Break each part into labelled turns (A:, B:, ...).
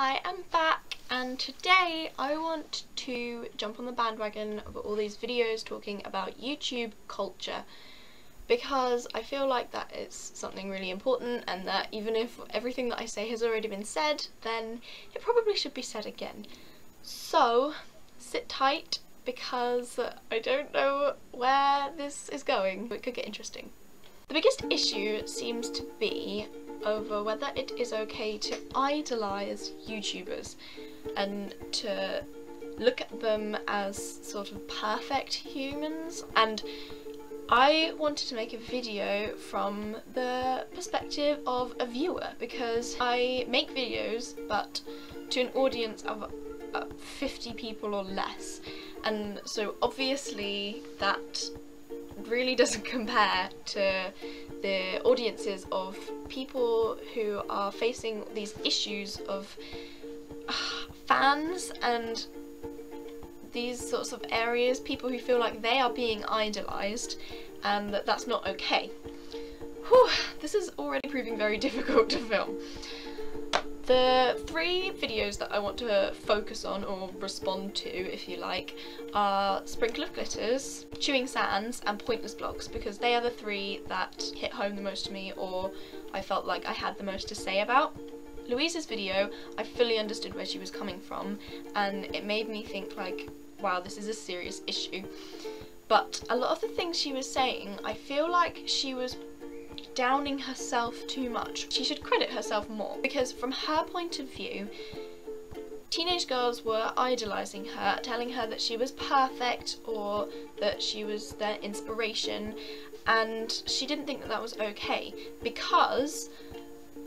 A: I am back, and today I want to jump on the bandwagon of all these videos talking about YouTube culture, because I feel like that is something really important, and that even if everything that I say has already been said, then it probably should be said again. So sit tight, because I don't know where this is going. It could get interesting. The biggest issue seems to be over whether it is okay to idolise YouTubers and to look at them as sort of perfect humans. And I wanted to make a video from the perspective of a viewer, because I make videos but to an audience of 50 people or less, and so obviously that really doesn't compare to the audiences of people who are facing these issues of fans and these sorts of areas, people who feel like they are being idolised and that that's not okay. Whew, this is already proving very difficult to film. The three videos that I want to focus on, or respond to if you like, are Sprinkle of Glitters, Chewing Sands and Pointless Vlogs, because they are the three that hit home the most to me, or I felt like I had the most to say about. Louise's video, I fully understood where she was coming from, and it made me think like, wow, this is a serious issue. But a lot of the things she was saying, I feel like she was downing herself too much. She should credit herself more, because from her point of view, teenage girls were idolising her, telling her that she was perfect or that she was their inspiration, and she didn't think that that was okay, because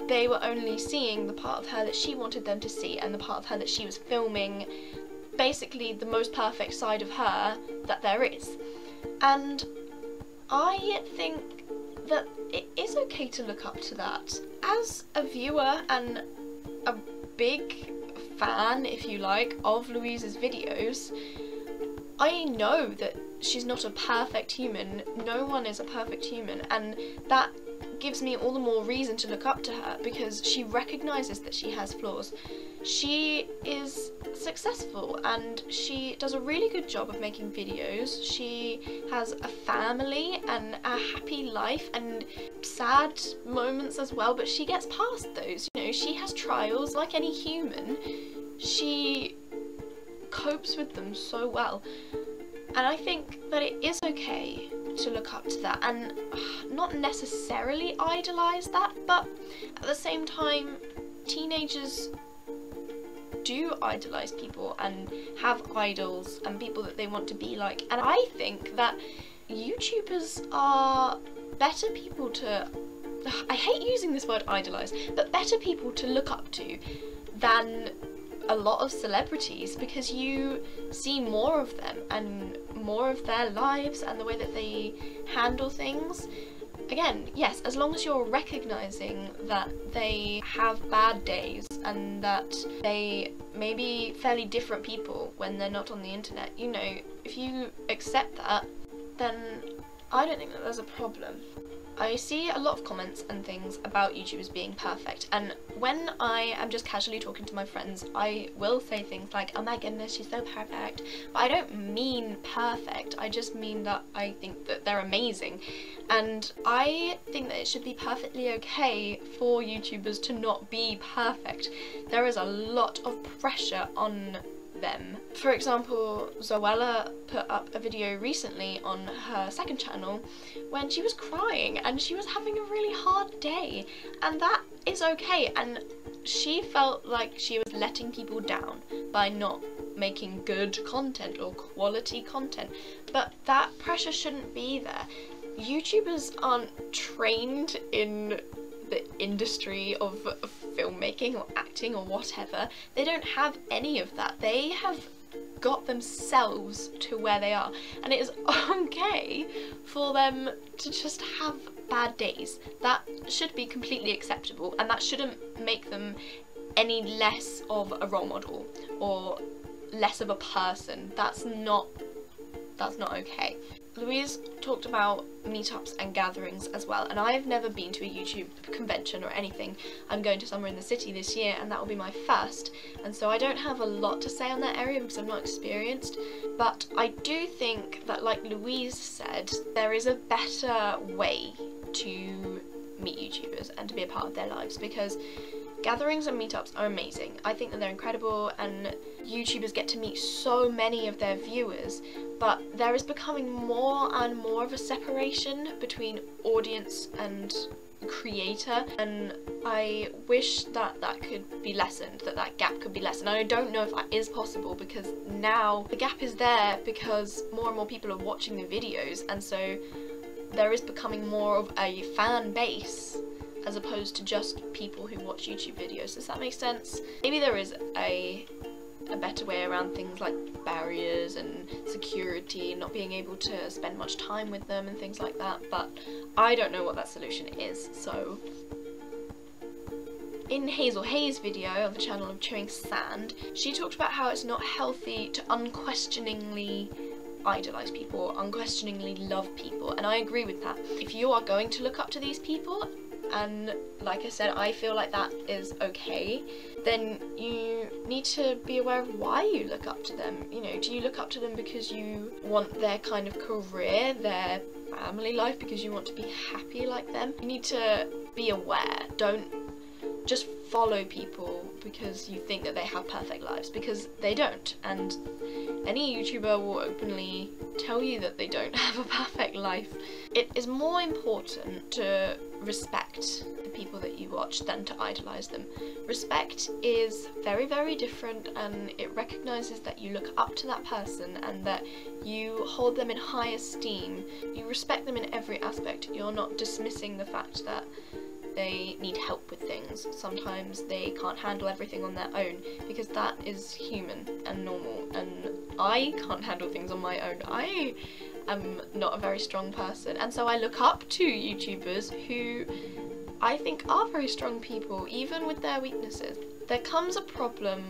A: they were only seeing the part of her that she wanted them to see, and the part of her that she was filming basically the most perfect side of her that there is. And I think that it is okay to look up to that. As a viewer and a big fan, if you like, of Louise's videos, I know that she's not a perfect human. No one is a perfect human, and that gives me all the more reason to look up to her, because she recognises that she has flaws. She is successful and she does a really good job of making videos. She has a family and a happy life and sad moments as well, but she gets past those. You know, she has trials like any human. She copes with them so well, and I think that it is okay to look up to that and not necessarily idolise that, but at the same time, teenagers do idolise people and have idols and people that they want to be like, and I think that YouTubers are better people to, I hate using this word idolise, but better people to look up to than a lot of celebrities, because you see more of them and more of their lives and the way that they handle things. Again, yes, as long as you're recognising that they have bad days and that they may be fairly different people when they're not on the internet, you know, if you accept that, then I don't think that there's a problem. I see a lot of comments and things about YouTubers being perfect, and when I am just casually talking to my friends, I will say things like, oh my goodness, she's so perfect, but I don't mean perfect, I just mean that I think that they're amazing, and I think that it should be perfectly okay for YouTubers to not be perfect. There is a lot of pressure on them. For example, Zoella put up a video recently on her second channel when she was crying and she was having a really hard day, and that is okay, and she felt like she was letting people down by not making good content or quality content, but that pressure shouldn't be there. YouTubers aren't trained in the industry of filmmaking or acting or whatever. They don't have any of that. They have got themselves to where they are, and it is okay for them to just have bad days. That should be completely acceptable, and that shouldn't make them any less of a role model or less of a person. That's not okay. Louise talked about meetups and gatherings as well, and I've never been to a YouTube convention or anything. I'm going to somewhere in the city this year, and that will be my first, and so I don't have a lot to say on that area because I'm not experienced, but I do think that, like Louise said, there is a better way to meet YouTubers and to be a part of their lives, because gatherings and meetups are amazing. I think that they're incredible, and YouTubers get to meet so many of their viewers, but there is becoming more and more of a separation between audience and creator, and I wish that that could be lessened, that gap could be lessened. And I don't know if that is possible, because now the gap is there because more and more people are watching the videos, and so there is becoming more of a fan base as opposed to just people who watch YouTube videos. Does that make sense? Maybe there is a better way around things like barriers and security, not being able to spend much time with them and things like that, but I don't know what that solution is. So in Hazel Hayes' video on the channel of Chewing Sand, she talked about how it's not healthy to unquestioningly idolize people, unquestioningly love people, and I agree with that. If you are going to look up to these people, and like I said, I feel like that is okay, then you need to be aware of why you look up to them. You know, do you look up to them because you want their kind of career, their family life, because you want to be happy like them? You need to be aware. Don't just follow people because you think that they have perfect lives, because they don't, and any YouTuber will openly tell you that they don't have a perfect life. It is more important to respect the people that you watch than to idolize them. Respect is very, very different, and it recognizes that you look up to that person and that you hold them in high esteem. You respect them in every aspect. You're not dismissing the fact that they need help with things. Sometimes they can't handle everything on their own, because that is human and normal, and I can't handle things on my own. I am not a very strong person, and so I look up to YouTubers who I think are very strong people, even with their weaknesses. There comes a problem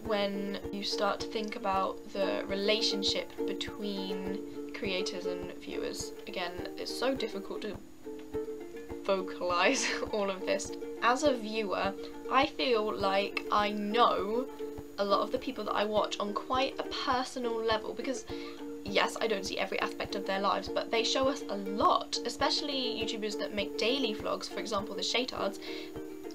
A: when you start to think about the relationship between creators and viewers. Again, it's so difficult to vocalize all of this. As a viewer, I feel like I know a lot of the people that I watch on quite a personal level, because yes, I don't see every aspect of their lives, but they show us a lot, especially YouTubers that make daily vlogs, for example the Shaytards.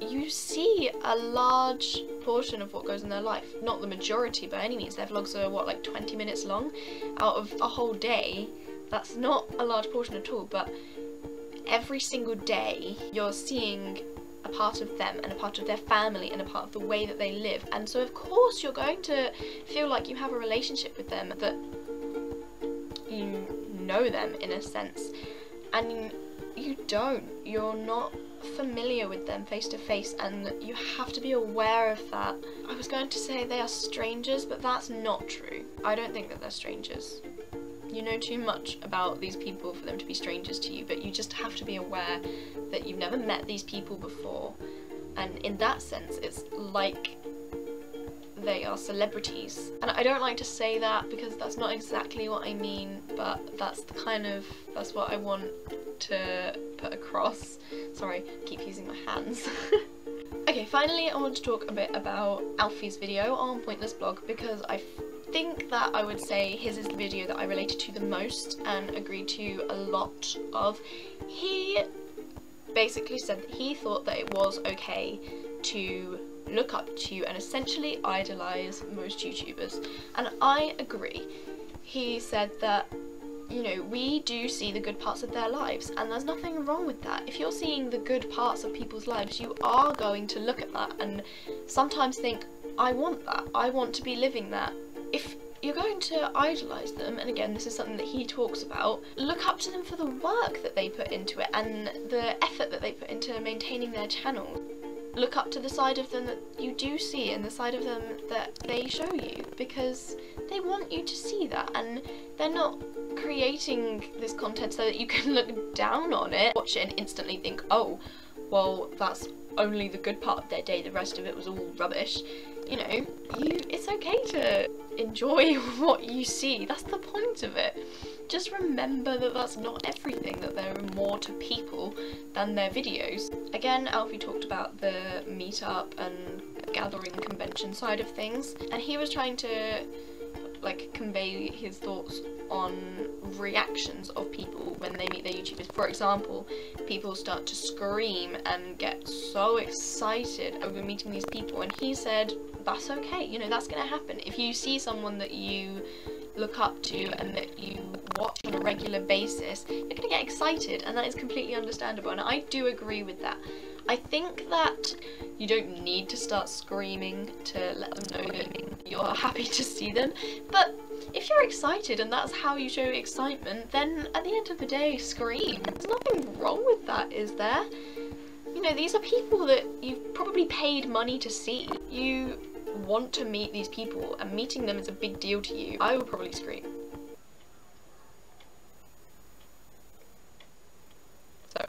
A: You see a large portion of what goes in their life. Not the majority by any means. Their vlogs are what, like 20 minutes long out of a whole day. That's not a large portion at all, but every single day you're seeing a part of them and a part of their family and a part of the way that they live, and so of course you're going to feel like you have a relationship with them, that you know them in a sense, and you don't. You're not familiar with them face to face, and you have to be aware of that. I was going to say they are strangers, but that's not true. I don't think that they're strangers. You know too much about these people for them to be strangers to you, but you just have to be aware that you've never met these people before, and in that sense it's like they are celebrities. And I don't like to say that because that's not exactly what I mean, but that's what I want to put across. Sorry, I keep using my hands. Okay, finally I want to talk a bit about Alfie's video on Pointless Blog, because I think that I would say his is the video that I related to the most and agreed to a lot of. He basically said that he thought that it was okay to look up to and essentially idolize most YouTubers, and I agree. He said that, you know, we do see the good parts of their lives, and there's nothing wrong with that. If you're seeing the good parts of people's lives, you are going to look at that and sometimes think, I want that, I want to be living that. If you're going to idolise them, and again this is something that he talks about, look up to them for the work that they put into it and the effort that they put into maintaining their channel. Look up to the side of them that you do see and the side of them that they show you, because they want you to see that, and they're not creating this content so that you can look down on it, watch it and instantly think, oh, well, that's only the good part of their day, the rest of it was all rubbish. You know, it's okay to enjoy what you see. That's the point of it. Just remember that that's not everything, that there are more to people than their videos. Again, Alfie talked about the meetup and gathering convention side of things, and he was trying to like convey his thoughts on reactions of people when they meet their YouTubers. For example, people start to scream and get so excited over meeting these people, and he said that's okay, you know, that's gonna happen. If you see someone that you look up to and that you watch on a regular basis, you're gonna get excited, and that is completely understandable, and I do agree with that. I think that you don't need to start screaming to let them know that you're happy to see them, but if you're excited and that's how you show excitement, then at the end of the day, scream. There's nothing wrong with that, is there? You know, these are people that you've probably paid money to see. You want to meet these people, and meeting them is a big deal to you. I would probably scream. So,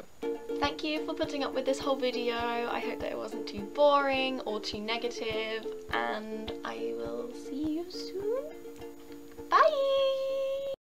A: thank you for putting up with this whole video. I hope that it wasn't too boring or too negative, and I will